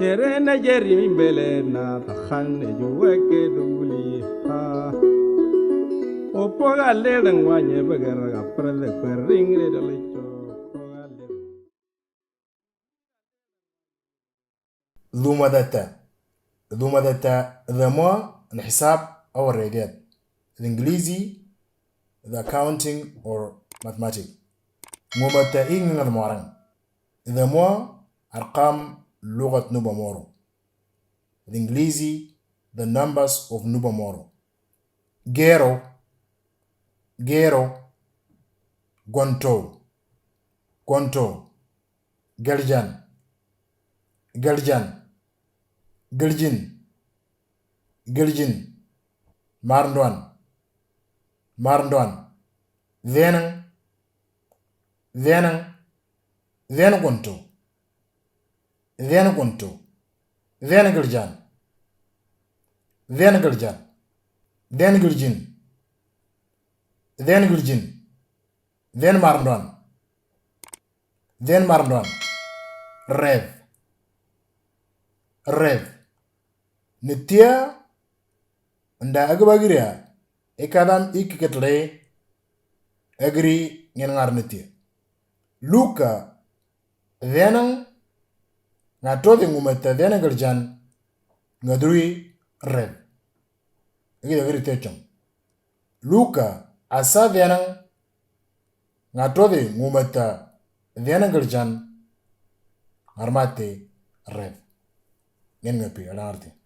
Terena Jerry Belena, the Han, you work it, Willie. Opoga Leden, one year, a present, ring it a little. ذو مدتا ذا الحساب أو الرياضيات الإنجليزي the accounting or mathematics مدتا إيه المعرن ذا أرقام لغة نوبا مورو الإنجليزي the numbers of نوبا مورو جيرو غونتو جلجان Giljin, Marndwan, Zenang, Gonto, Giljan, Marndwan, Rev, Nitia, nda agbagiria ekadam ikiketle agri ngar Luka venang ngatode ngumeta venang gerjan ngadrui rev igi agri techam Luka asa venang ngatode ngumeta venang gerjan armate rev ngapi alarte